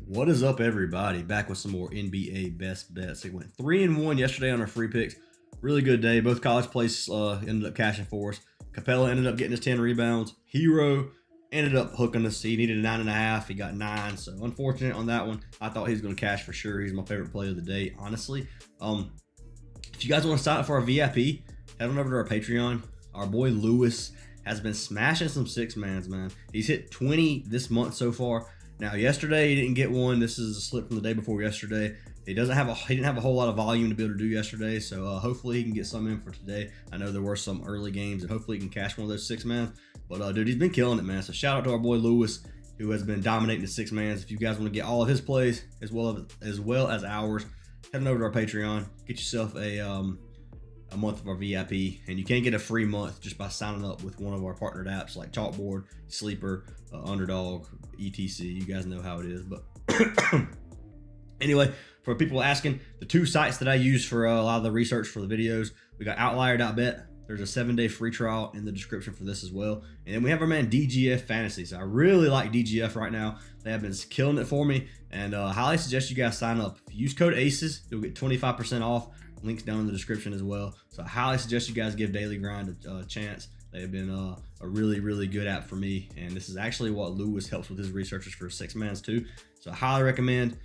What is up, everybody? Back with some more NBA best bets. It went 3-1 yesterday on our free picks. Really good day. Both college plays ended up cashing for us. Capella ended up getting his 10 rebounds. Hero ended up hooking us. He needed a 9.5. He got 9. So unfortunate on that one. I thought he was going to cash for sure. He's my favorite play of the day, honestly. If you guys want to sign up for our VIP, head on over to our Patreon. Our boy Lewis has been smashing some six-mans, man. He's hit 20 this month so far. Now, yesterday he didn't get one. This is a slip from the day before yesterday. He didn't have a whole lot of volume to be able to do yesterday, so hopefully he can get some in for today. I know there were some early games, and hopefully he can cash one of those six-mans. But dude, he's been killing it, man. So shout out to our boy Lewis, who has been dominating the six-mans. If you guys want to get all of his plays as well as ours, head on over to our Patreon. Get yourself a month of our VIP, and you can get a free month just by signing up with one of our partnered apps like CHALKBOARD, Sleeper, Underdog, etc. You guys know how it is. But anyway, for people asking, the two sites that I use for a lot of the research for the videos, we got OUTLIER.bet. There's a 7-day free trial in the description for this as well. And then we have our man DGF Fantasy. So I really like DGF right now. They have been killing it for me, and highly suggest you guys sign up. If you use code ACES, you'll get 25% off. Links down in the description as well. So I highly suggest you guys give Daily Grind a chance. They've been a really, really good app for me. And this is actually what Lewis helps with his researchers for six-mans too. So I highly recommend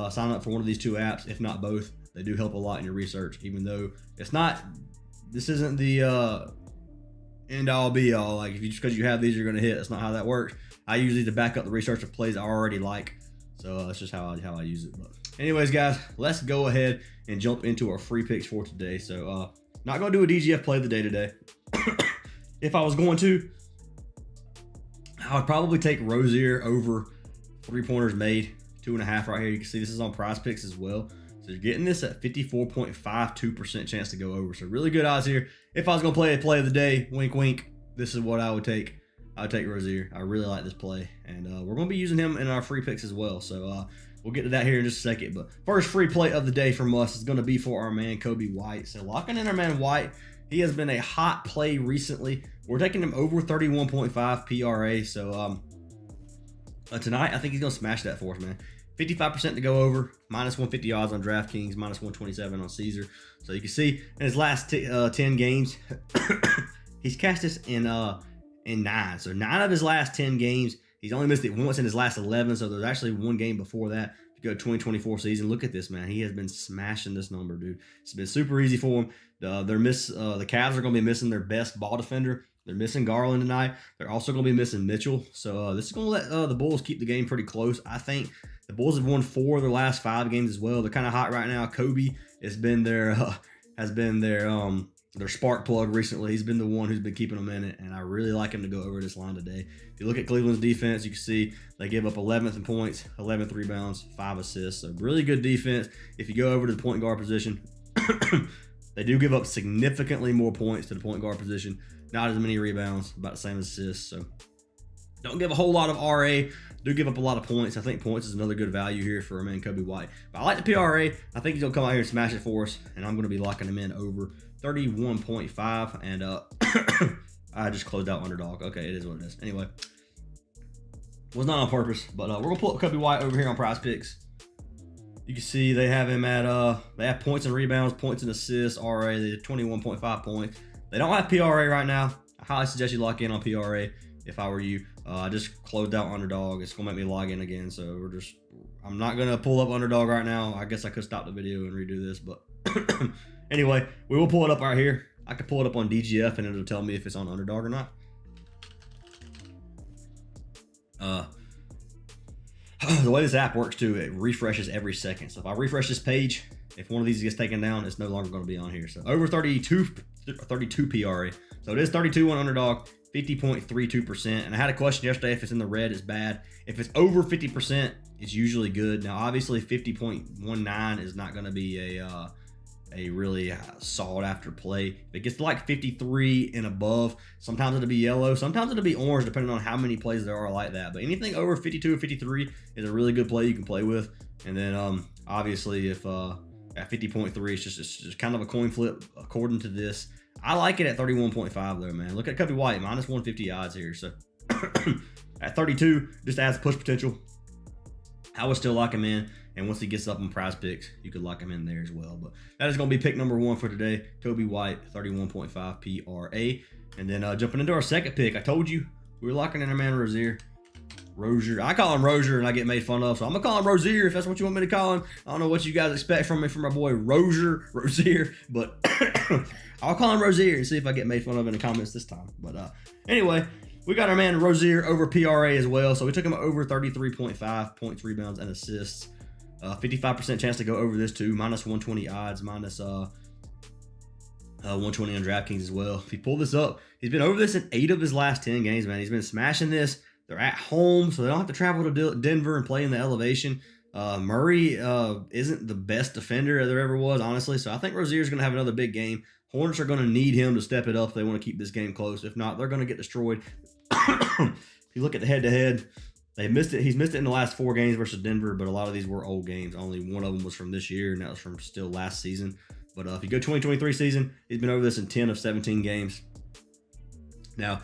signing up for one of these two apps, if not both. They do help a lot in your research, even though this isn't the end all be all. Like, if you just because you have these, you're going to hit. That's not how that works. I use these to back up the research of plays I already like. So that's just how I use it. But anyways, guys, let's go ahead and jump into our free picks for today. So not going to do a DGF play of the day today. If I was going to, I would probably take Rozier over 3-pointers made, 2.5 right here. You can see this is on Prizepicks as well. So you're getting this at 54.52% chance to go over. So really good odds here. If I was going to play a play of the day, wink, wink, this is what I would take. I would take Rozier. I really like this play, and we're going to be using him in our free picks as well. So we'll get to that here in just a second. But first free play of the day from us is going to be for our man Kobe White. So locking in our man White. He has been a hot play recently. We're taking him over 31.5 PRA. So tonight, I think he's going to smash that for us, man. 55% to go over, minus 150 odds on DraftKings, minus 127 on Caesar. So you can see in his last 10 games, he's cashed this in 9. So 9 of his last 10 games, he's only missed it once in his last 11. So there's actually one game before that. If you go 2024 season, look at this, man. He has been smashing this number, dude. It's been super easy for him. The Cavs are going to be missing their best ball defender. They're missing Garland tonight. They're also going to be missing Mitchell. So this is going to let the Bulls keep the game pretty close. I think the Bulls have won 4 of their last 5 games as well. They're kind of hot right now. Kobe has been their spark plug recently. He's been the one who's been keeping them in it, and I really like him to go over this line today. If you look at Cleveland's defense, you can see they give up 11th in points, 11th rebounds, 5 assists. So really good defense. If you go over to the point guard position, they do give up significantly more points to the point guard position. Not as many rebounds, about the same as assists. So don't give a whole lot of RA. Do give up a lot of points. I think points is another good value here for our man Kobe White. But I like the PRA. I think he's going to come out here and smash it for us, and I'm going to be locking him in over 31.5. And I just closed out Underdog. Okay, it is what it is. Anyway, was not on purpose, but we're going to pull up Kobe White over here on Prizepicks. You can see they have him at they have points and rebounds, points and assists, RA. They did 21.5 points. They don't have PRA right now. I highly suggest you lock in on PRA if I were you. I just closed out Underdog. It's gonna make me log in again, so I'm not gonna pull up Underdog right now. I guess I could stop the video and redo this, but anyway, we will pull it up right here. I could pull it up on DGF and it'll tell me if it's on Underdog or not. The way this app works too, it refreshes every second. So if I refresh this page, if one of these gets taken down, it's no longer going to be on here. So over 32 PRA. So it is 32 on Underdog, 50.32%. And I had a question yesterday, if it's in the red, it's bad. If it's over 50%, it's usually good. Now, obviously 50.19 is not going to be a really sought after play. If it gets to like 53 and above, sometimes it'll be yellow, sometimes it'll be orange, depending on how many plays there are like that. But anything over 52 or 53 is a really good play you can play with. And then obviously if at 50.3, it's just kind of a coin flip according to this. I like it at 31.5 though, man. Look at Kobe White, minus 150 odds here. So at 32, just adds push potential. I would still lock him in. And once he gets up on Prizepicks, you could lock him in there as well. But that is going to be pick number 1 for today. Kobe White, 31.5 PRA. And then jumping into our second pick, I told you we were locking in our man Rozier. I call him Rozier and I get made fun of, so I'm going to call him Rozier if that's what you want me to call him. I don't know what you guys expect from me for my boy Rozier, but I'll call him Rozier and see if I get made fun of in the comments this time. But anyway, we got our man Rozier over PRA as well, so we took him over 33.5 points, rebounds, and assists. 55% chance to go over this too, minus 120 odds, minus 120 on DraftKings as well. If you pull this up, he's been over this in 8 of his last 10 games, man. He's been smashing this. They're at home, so they don't have to travel to Denver and play in the elevation. Murray isn't the best defender there ever was, honestly, so I think Rozier's going to have another big game. Hornets are going to need him to step it up if they want to keep this game close. If not, they're going to get destroyed. If you look at the head-to-head, he's missed it in the last 4 games versus Denver, but a lot of these were old games. Only one of them was from this year, and that was from still last season. But if you go 2023 season, he's been over this in 10 of 17 games. Now,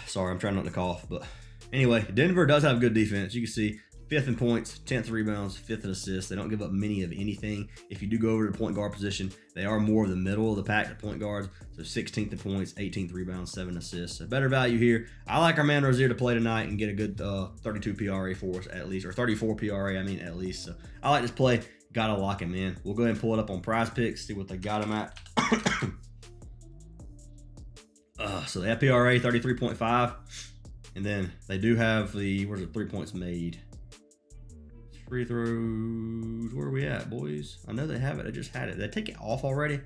sorry, I'm trying not to cough. But anyway, Denver does have good defense. You can see 5th in points, 10th rebounds, 5th in assists. They don't give up many of anything. If you do go over to the point guard position, they are more of the middle of the pack, the point guards. So 16th in points, 18th rebounds, 7 assists. So better value here. I like our man Rozier to play tonight and get a good 32 PRA for us at least, or 34 PRA, at least. So I like this play. Got to lock him in. We'll go ahead and pull it up on Prizepicks, see what they got him at. So they have PRA 33.5, and then they do have the 3 points made. Free throws, where are we at, boys? I know they have it. I just had it. Did they take it off already?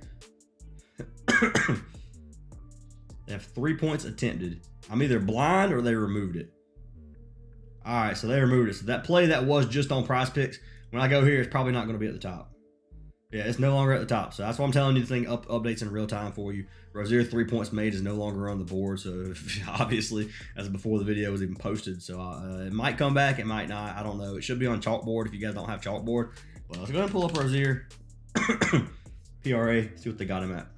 They have 3 points attempted. I'm either blind or they removed it. All right, so they removed it. So that play that was just on Prizepicks, when I go here, it's probably not going to be at the top. Yeah, it's no longer at the top. So that's why I'm telling you the thing updates in real time for you. Rozier 3 points made is no longer on the board. So obviously, as before the video was even posted. So it might come back. It might not. I don't know. It should be on CHALKBOARD if you guys don't have CHALKBOARD. Well, let's go ahead and pull up Rozier. PRA, see what they got him at.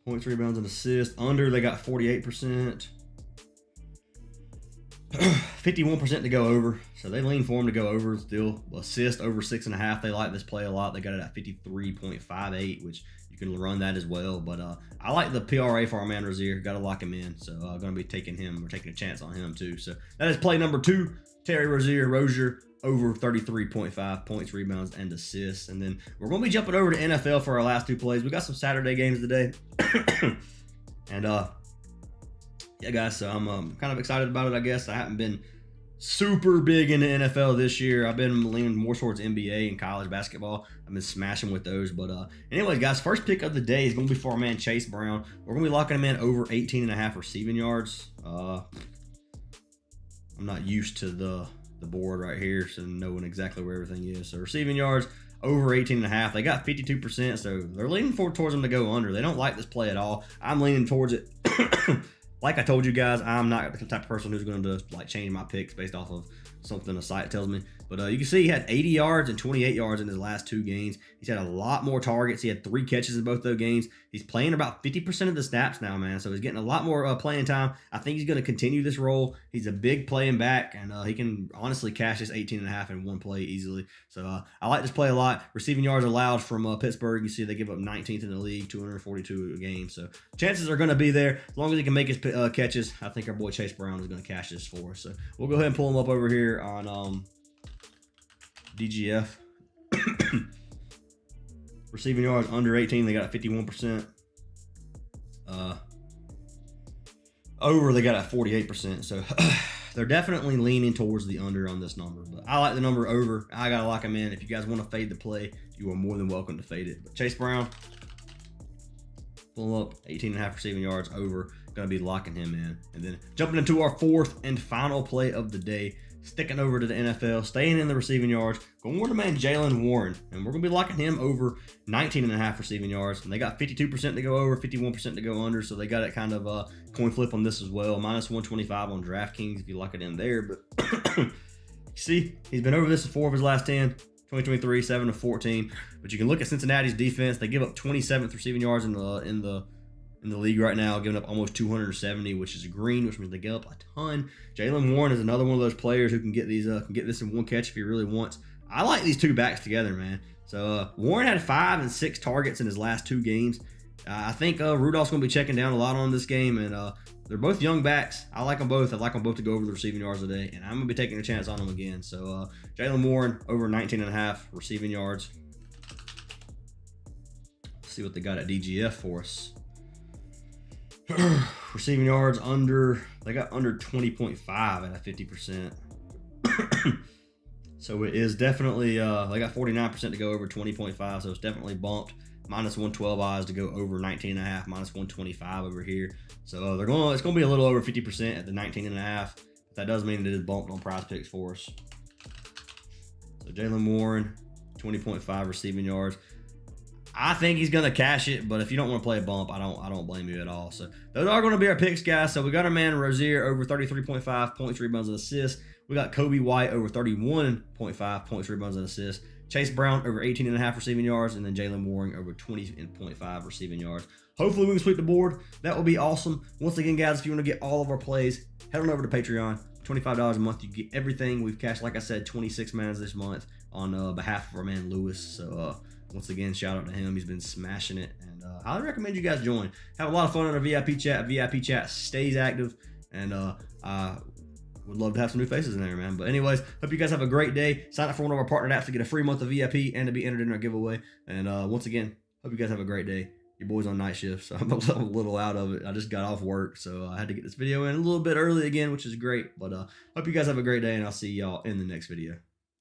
Points, rebounds, and assists. Under, they got 48%. 51% to go over, so they lean for him to go over still. Assist over 6.5. They like this play a lot. They got it at 53.58, which you can run that as well. But I like the PRA for our man Rozier. Got to lock him in, so I'm going to be taking him or taking a chance on him too. So that is play number 2. Terry Rozier over 33.5 points, rebounds, and assists. And then we're going to be jumping over to NFL for our last 2 plays. We got some Saturday games today, and yeah, guys, so I'm kind of excited about it, I guess. I haven't been super big into NFL this year. I've been leaning more towards NBA and college basketball. I've been smashing with those. But anyways, guys, first pick of the day is going to be for our man Chase Brown. We're going to be locking him in over 18.5 receiving yards. I'm not used to the board right here, so knowing exactly where everything is. So receiving yards over 18.5. They got 52%, so they're leaning towards them to go under. They don't like this play at all. I'm leaning towards it. Like I told you guys, I'm not the type of person who's going to change my picks based off of something the site tells me. But you can see he had 80 yards and 28 yards in his last 2 games. He's had a lot more targets. He had 3 catches in both those games. He's playing about 50% of the snaps now, man. So he's getting a lot more playing time. I think he's going to continue this role. He's a big playing back, and he can honestly cash this 18.5 in one play easily. So I like this play a lot. Receiving yards allowed from Pittsburgh. You see they give up 19th in the league, 242 a game. So chances are going to be there. As long as he can make his catches, I think our boy Chase Brown is going to cash this for us. So we'll go ahead and pull him up over here on DGF. Receiving yards under 18, they got 51%. Over, they got at 48%. So they're definitely leaning towards the under on this number. But I like the number over. I got to lock them in. If you guys want to fade the play, you are more than welcome to fade it. But Chase Brown, pull up 18.5 receiving yards over. Going to be locking him in. And then jumping into our 4th and final play of the day. Sticking over to the NFL, staying in the receiving yards, going with the man Jaylen Warren, and we're going to be locking him over 19.5 receiving yards, and they got 52% to go over, 51% to go under, so they got it kind of coin flip on this as well, minus 125 on DraftKings if you lock it in there, but see, he's been over this in 4 of his last 10, 2023, 7 of 14, but you can look at Cincinnati's defense. They give up 27th receiving yards in the in the league right now, giving up almost 270, which is green, which means they give up a ton. Jaylen Warren is another one of those players who can get this in one catch if he really wants. I like these two backs together, man. So Warren had 5 and 6 targets in his last 2 games. I think Rudolph's going to be checking down a lot on this game, and they're both young backs. I like them both. I like them both to go over the receiving yards today, and I'm going to be taking a chance on them again. So Jaylen Warren over 19.5 receiving yards. Let's see what they got at DGF for us. Receiving yards they got under 20.5 at a 50%. So it is definitely, they got 49% to go over 20.5, so it's definitely bumped. Minus 112 odds to go over 19.5, minus 125 over here. So it's going to be a little over 50% at the 19.5. But that does mean it is bumped on Prizepicks for us. So Jaylen Warren, 20.5 receiving yards. I think he's going to cash it, but if you don't want to play a bump, I don't blame you at all. So those are going to be our picks, guys. So we got our man Rozier over 33.5 points, rebounds, and assists. We got Kobe White over 31.5 points, rebounds, and assists. Chase Brown over 18.5 receiving yards, and then Jaylen Warren over 20.5 receiving yards. Hopefully we can sweep the board. That would be awesome. Once again, guys, if you want to get all of our plays, head on over to Patreon. $25 a month, you get everything. We've cashed, like I said, 26 mans this month on behalf of our man Lewis. So once again, shout out to him. He's been smashing it, and I highly recommend you guys join. Have a lot of fun on our VIP chat. VIP chat stays active, and would love to have some new faces in there, man. But anyways, hope you guys have a great day. Sign up for one of our partner apps to get a free month of VIP and to be entered in our giveaway. And once again, hope you guys have a great day. Your boy's on night shift, so I'm a little out of it. I just got off work, so I had to get this video in a little bit early again, which is great. But hope you guys have a great day, and I'll see y'all in the next video.